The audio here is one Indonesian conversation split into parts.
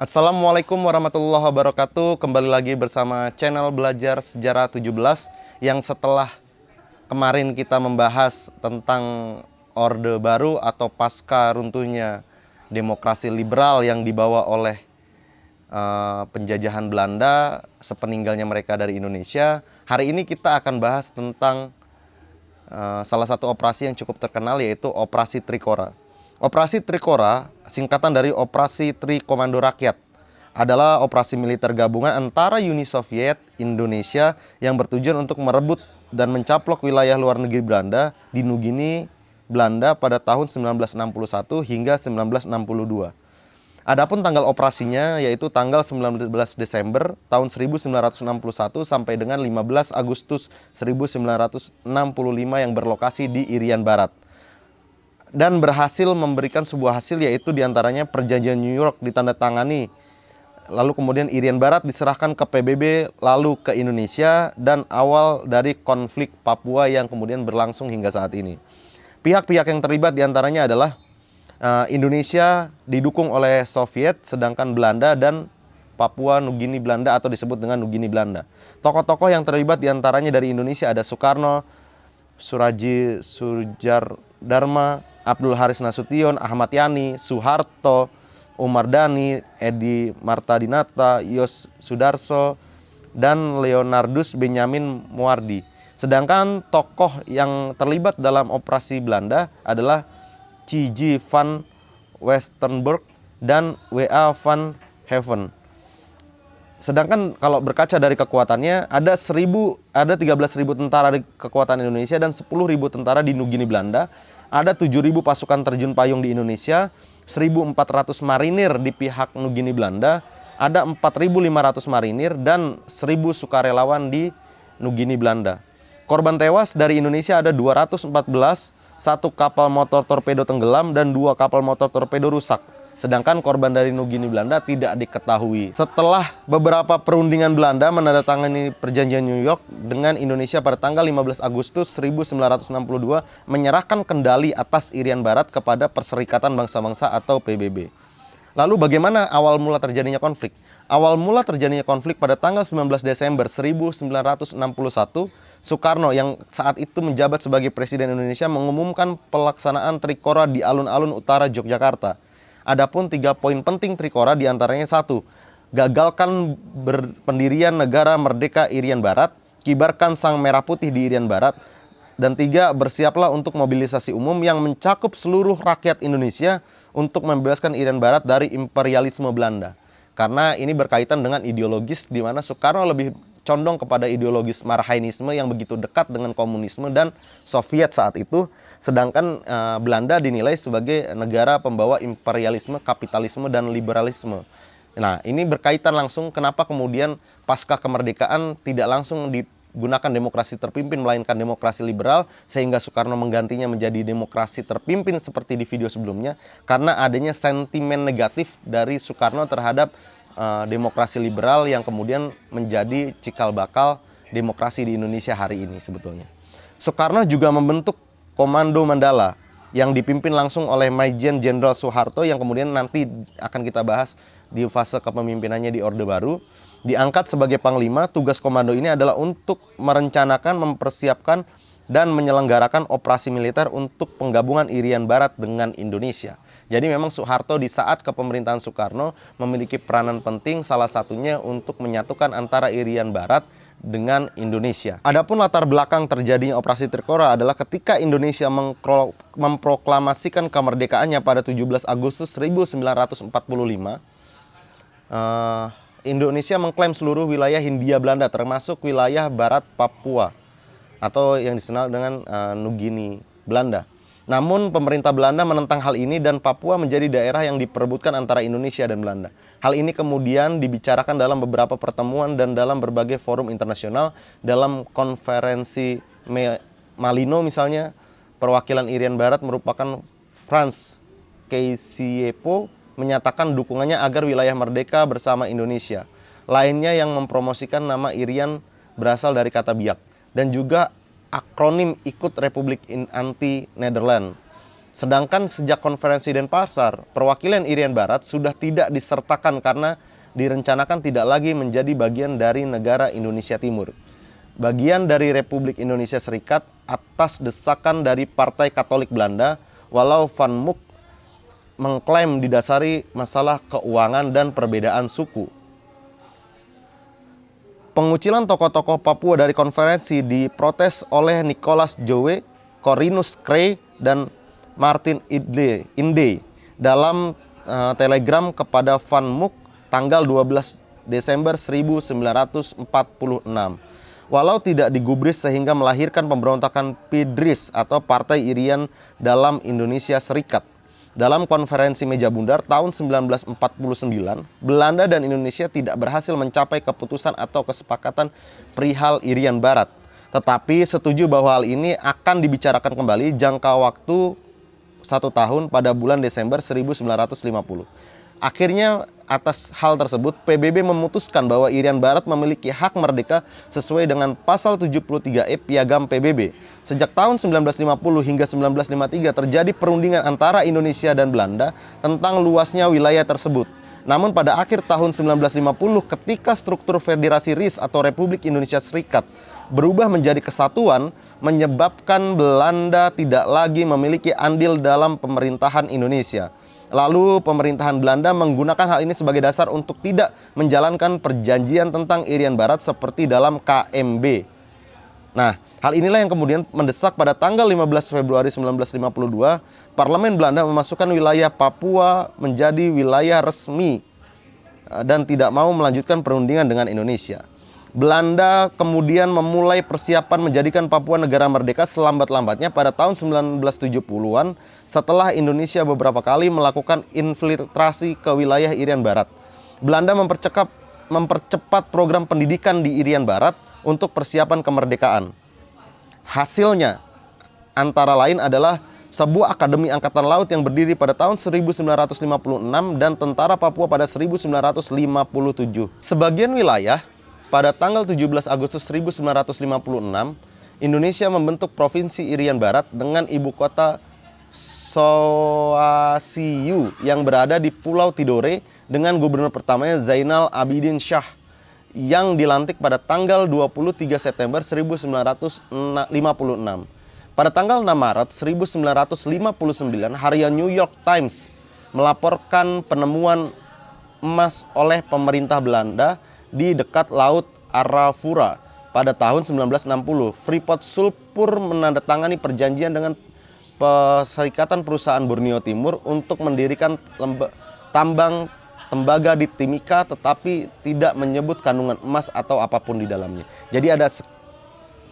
Assalamualaikum warahmatullahi wabarakatuh. Kembali lagi bersama channel Belajar Sejarah 17 yang setelah kemarin kita membahas tentang Orde Baru atau pasca runtuhnya demokrasi liberal yang dibawa oleh penjajahan Belanda sepeninggalnya mereka dari Indonesia. Hari ini kita akan bahas tentang salah satu operasi yang cukup terkenal, yaitu Operasi Trikora. Operasi Trikora, singkatan dari Operasi Tri Komando Rakyat, adalah operasi militer gabungan antara Uni Soviet, Indonesia yang bertujuan untuk merebut dan mencaplok wilayah luar negeri Belanda di Nugini, Belanda pada tahun 1961 hingga 1962. Adapun tanggal operasinya yaitu tanggal 19 Desember tahun 1961 sampai dengan 15 Agustus 1965 yang berlokasi di Irian Barat. Dan berhasil memberikan sebuah hasil, yaitu diantaranya perjanjian New York ditandatangani. Lalu kemudian Irian Barat diserahkan ke PBB, lalu ke Indonesia, dan awal dari konflik Papua yang kemudian berlangsung hingga saat ini. Pihak-pihak yang terlibat diantaranya adalah Indonesia didukung oleh Soviet, sedangkan Belanda dan Papua Nugini Belanda atau disebut dengan Nugini Belanda. Tokoh-tokoh yang terlibat diantaranya dari Indonesia ada Soekarno, Suraji Sudjardharma, Abdul Haris Nasution, Ahmad Yani, Soeharto, Umar Dhani, Edi Martadinata, Yos Sudarso, dan Leonardus Benyamin Muardi. Sedangkan tokoh yang terlibat dalam operasi Belanda adalah C.G. van Westenburg dan W.A. van Heaven. Sedangkan kalau berkaca dari kekuatannya, ada 13.000 tentara di kekuatan Indonesia dan 10.000 tentara di Nugini Belanda. Ada 7.000 pasukan terjun payung di Indonesia, 1.400 marinir di pihak Nugini Belanda, ada 4.500 marinir dan 1.000 sukarelawan di Nugini Belanda. Korban tewas dari Indonesia ada 214, 1 kapal motor torpedo tenggelam dan 2 kapal motor torpedo rusak. Sedangkan korban dari Nugini Belanda tidak diketahui. Setelah beberapa perundingan Belanda menandatangani perjanjian New York dengan Indonesia pada tanggal 15 Agustus 1962 menyerahkan kendali atas Irian Barat kepada Perserikatan Bangsa-Bangsa atau PBB. Lalu bagaimana awal mula terjadinya konflik? Awal mula terjadinya konflik pada tanggal 19 Desember 1961, Soekarno yang saat itu menjabat sebagai Presiden Indonesia mengumumkan pelaksanaan Trikora di alun-alun utara Yogyakarta. Adapun 3 poin penting Trikora diantaranya: 1. Gagalkan pendirian negara merdeka Irian Barat, kibarkan sang merah putih di Irian Barat, dan 3. Bersiaplah untuk mobilisasi umum yang mencakup seluruh rakyat Indonesia untuk membebaskan Irian Barat dari imperialisme Belanda. Karena ini berkaitan dengan ideologis, di mana Soekarno lebih condong kepada ideologis Marxisme yang begitu dekat dengan komunisme dan Soviet saat itu. Sedangkan Belanda dinilai sebagai negara pembawa imperialisme, kapitalisme, dan liberalisme. Nah, ini berkaitan langsung kenapa kemudian pasca kemerdekaan tidak langsung digunakan demokrasi terpimpin, melainkan demokrasi liberal, sehingga Soekarno menggantinya menjadi demokrasi terpimpin seperti di video sebelumnya, karena adanya sentimen negatif dari Soekarno terhadap demokrasi liberal yang kemudian menjadi cikal bakal demokrasi di Indonesia hari ini sebetulnya. Soekarno juga membentuk Komando Mandala yang dipimpin langsung oleh Majen Jenderal Soeharto yang kemudian nanti akan kita bahas di fase kepemimpinannya di Orde Baru. Diangkat sebagai Panglima, tugas komando ini adalah untuk merencanakan, mempersiapkan, dan menyelenggarakan operasi militer untuk penggabungan Irian Barat dengan Indonesia. Jadi memang Soeharto di saat kepemerintahan Soekarno memiliki peranan penting, salah satunya untuk menyatukan antara Irian Barat dengan Indonesia. Adapun latar belakang terjadinya operasi Trikora adalah ketika Indonesia memproklamasikan kemerdekaannya pada 17 Agustus 1945, Indonesia mengklaim seluruh wilayah Hindia Belanda termasuk wilayah barat Papua atau yang dikenal dengan Nugini Belanda. Namun pemerintah Belanda menentang hal ini dan Papua menjadi daerah yang diperebutkan antara Indonesia dan Belanda. Hal ini kemudian dibicarakan dalam beberapa pertemuan dan dalam berbagai forum internasional. Dalam konferensi Malino misalnya, perwakilan Irian Barat merupakan Franz Keisepo menyatakan dukungannya agar wilayah merdeka bersama Indonesia. Lainnya yang mempromosikan nama Irian berasal dari kata biak dan juga akronim ikut Republik Anti Nederland. Sedangkan sejak konferensi Denpasar, perwakilan Irian Barat sudah tidak disertakan karena direncanakan tidak lagi menjadi bagian dari negara Indonesia Timur, bagian dari Republik Indonesia Serikat atas desakan dari Partai Katolik Belanda, walau Van Mook mengklaim didasari masalah keuangan dan perbedaan suku. Pengucilan tokoh-tokoh Papua dari konferensi diprotes oleh Nicholas Jowe, Corinus Cray, dan Martin Inde dalam telegram kepada Van Mook tanggal 12 Desember 1946. Walau tidak digubris sehingga melahirkan pemberontakan PIDRIS atau Partai Irian dalam Indonesia Serikat. Dalam konferensi meja bundar tahun 1949, Belanda dan Indonesia tidak berhasil mencapai keputusan atau kesepakatan perihal Irian Barat. Tetapi setuju bahwa hal ini akan dibicarakan kembali jangka waktu 1 tahun pada bulan Desember 1950. Akhirnya atas hal tersebut PBB memutuskan bahwa Irian Barat memiliki hak merdeka sesuai dengan pasal 73E Piagam PBB. Sejak tahun 1950 hingga 1953 terjadi perundingan antara Indonesia dan Belanda tentang luasnya wilayah tersebut. Namun pada akhir tahun 1950 ketika struktur Federasi RIS atau Republik Indonesia Serikat berubah menjadi kesatuan, menyebabkan Belanda tidak lagi memiliki andil dalam pemerintahan Indonesia. Lalu pemerintahan Belanda menggunakan hal ini sebagai dasar untuk tidak menjalankan perjanjian tentang Irian Barat seperti dalam KMB. Nah, hal inilah yang kemudian mendesak pada tanggal 15 Februari 1952, Parlemen Belanda memasukkan wilayah Papua menjadi wilayah resmi dan tidak mau melanjutkan perundingan dengan Indonesia. Belanda kemudian memulai persiapan menjadikan Papua negara merdeka selambat-lambatnya pada tahun 1970-an setelah Indonesia beberapa kali melakukan infiltrasi ke wilayah Irian Barat. Belanda mempercepat program pendidikan di Irian Barat untuk persiapan kemerdekaan. Hasilnya antara lain adalah sebuah akademi angkatan laut yang berdiri pada tahun 1956 dan tentara Papua pada 1957. Sebagian wilayah pada tanggal 17 Agustus 1956, Indonesia membentuk Provinsi Irian Barat dengan ibu kota Soasiu yang berada di Pulau Tidore dengan gubernur pertamanya Zainal Abidin Shah yang dilantik pada tanggal 23 September 1956. Pada tanggal 6 Maret 1959, harian New York Times melaporkan penemuan emas oleh pemerintah Belanda di dekat Laut Arafura pada tahun 1960. Freeport Sulpur menandatangani perjanjian dengan Perserikatan Perusahaan Borneo Timur untuk mendirikan tambang tembaga di Timika, tetapi tidak menyebut kandungan emas atau apapun di dalamnya. Jadi ada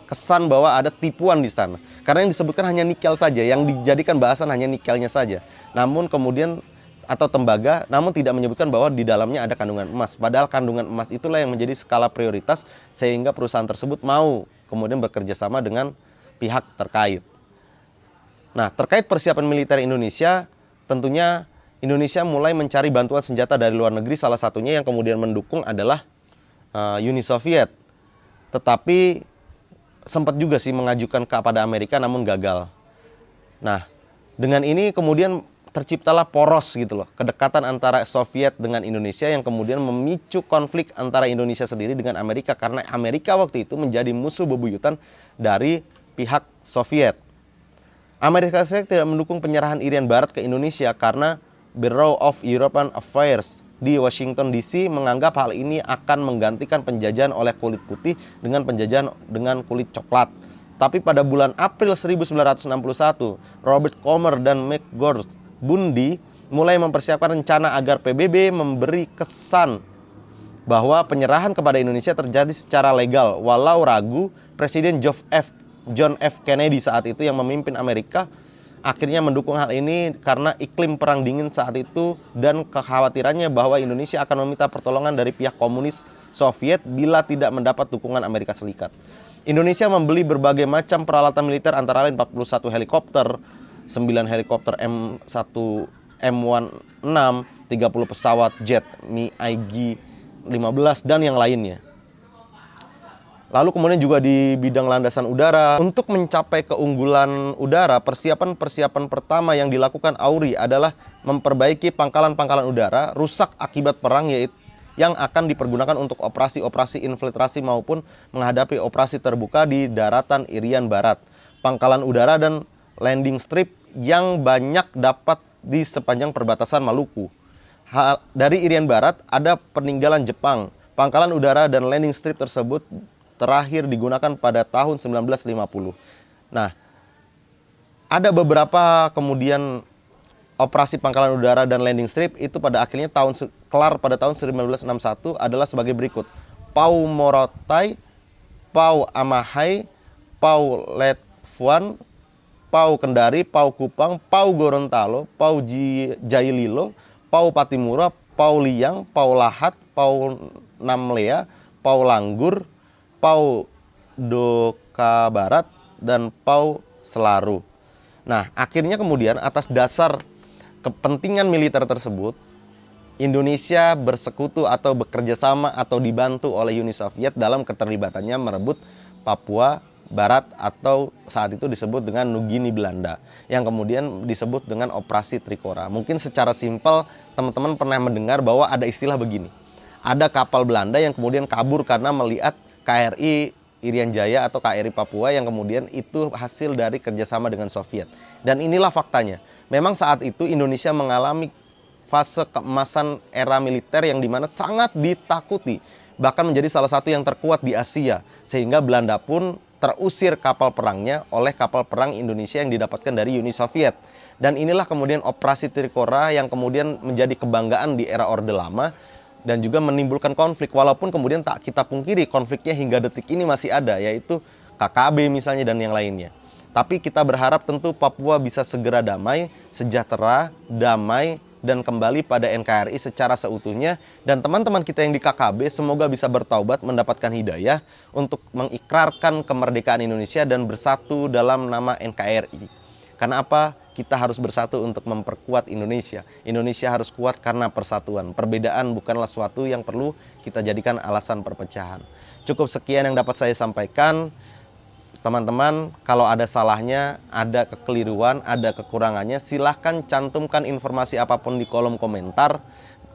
kesan bahwa ada tipuan di sana. Karena yang disebutkan hanya nikel saja, yang dijadikan bahasan hanya nikelnya saja. Namun kemudian atau tembaga, namun tidak menyebutkan bahwa di dalamnya ada kandungan emas. Padahal kandungan emas itulah yang menjadi skala prioritas sehingga perusahaan tersebut mau kemudian bekerja sama dengan pihak terkait. Nah, terkait persiapan militer Indonesia, tentunya Indonesia mulai mencari bantuan senjata dari luar negeri. Salah satunya yang kemudian mendukung adalah Uni Soviet. Tetapi sempat juga sih mengajukan kepada Amerika namun gagal. Nah, dengan ini kemudian terciptalah poros gitu loh, kedekatan antara Soviet dengan Indonesia yang kemudian memicu konflik antara Indonesia sendiri dengan Amerika karena Amerika waktu itu menjadi musuh bebuyutan dari pihak Soviet. Amerika Serikat tidak mendukung penyerahan Irian Barat ke Indonesia karena Bureau of European Affairs di Washington DC menganggap hal ini akan menggantikan penjajahan oleh kulit putih dengan penjajahan dengan kulit coklat. Tapi pada bulan April 1961, Robert Comer dan McGorth Bundy mulai mempersiapkan rencana agar PBB memberi kesan bahwa penyerahan kepada Indonesia terjadi secara legal. Walau ragu, Presiden John F. Kennedy saat itu yang memimpin Amerika akhirnya mendukung hal ini karena iklim perang dingin saat itu dan kekhawatirannya bahwa Indonesia akan meminta pertolongan dari pihak komunis Soviet bila tidak mendapat dukungan Amerika Serikat. Indonesia membeli berbagai macam peralatan militer antara lain 41 helikopter, 9 helikopter M1 M16, 30 pesawat jet Mi-IG-15 dan yang lainnya. Lalu kemudian juga di bidang landasan udara. Untuk mencapai keunggulan udara, persiapan-persiapan pertama yang dilakukan AURI adalah memperbaiki pangkalan-pangkalan udara rusak akibat perang, yaitu yang akan dipergunakan untuk operasi-operasi infiltrasi maupun menghadapi operasi terbuka di daratan Irian Barat, pangkalan udara dan landing strip yang banyak dapat di sepanjang perbatasan Maluku. Dari Irian Barat ada peninggalan Jepang. Pangkalan udara dan landing strip tersebut terakhir digunakan pada tahun 1950. Nah, ada beberapa kemudian operasi pangkalan udara dan landing strip itu pada akhirnya kelar pada tahun 1961 adalah sebagai berikut. Pau Morotai, Pau Amahai, Pau Letfuan, Pau Kendari, Pau Kupang, Pau Gorontalo, Pau Jaililo, Pau Patimura, Pau Liang, Pau Lahat, Pau Namlea, Pau Langgur, Pau Doka Barat, dan Pau Selaru. Nah, akhirnya kemudian atas dasar kepentingan militer tersebut, Indonesia bersekutu atau bekerja sama atau dibantu oleh Uni Soviet dalam keterlibatannya merebut Papua Barat atau saat itu disebut dengan Nugini Belanda, yang kemudian disebut dengan Operasi Trikora. Mungkin secara simpel teman-teman pernah mendengar bahwa ada istilah begini. Ada kapal Belanda yang kemudian kabur karena melihat KRI Irian Jaya atau KRI Papua yang kemudian itu hasil dari kerjasama dengan Soviet. Dan inilah faktanya. Memang saat itu Indonesia mengalami fase keemasan era militer yang dimana sangat ditakuti. Bahkan menjadi salah satu yang terkuat di Asia. Sehingga Belanda pun terusir kapal perangnya oleh kapal perang Indonesia yang didapatkan dari Uni Soviet. Dan inilah kemudian Operasi Trikora yang kemudian menjadi kebanggaan di era Orde Lama. Dan juga menimbulkan konflik, walaupun kemudian tak kita pungkiri konfliknya hingga detik ini masih ada, yaitu KKB misalnya dan yang lainnya. Tapi kita berharap tentu Papua bisa segera damai, sejahtera, damai, dan kembali pada NKRI secara seutuhnya. Dan teman-teman kita yang di KKB semoga bisa bertaubat, mendapatkan hidayah untuk mengikrarkan kemerdekaan Indonesia dan bersatu dalam nama NKRI. Karena apa? Kita harus bersatu untuk memperkuat Indonesia. Indonesia harus kuat karena persatuan. Perbedaan bukanlah sesuatu yang perlu kita jadikan alasan perpecahan. Cukup sekian yang dapat saya sampaikan. Teman-teman, kalau ada salahnya, ada kekeliruan, ada kekurangannya, silahkan cantumkan informasi apapun di kolom komentar.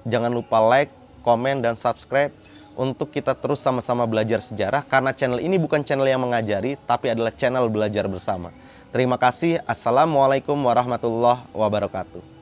Jangan lupa like, komen, dan subscribe untuk kita terus sama-sama belajar sejarah. Karena channel ini bukan channel yang mengajari, tapi adalah channel belajar bersama. Terima kasih. Assalamualaikum warahmatullahi wabarakatuh.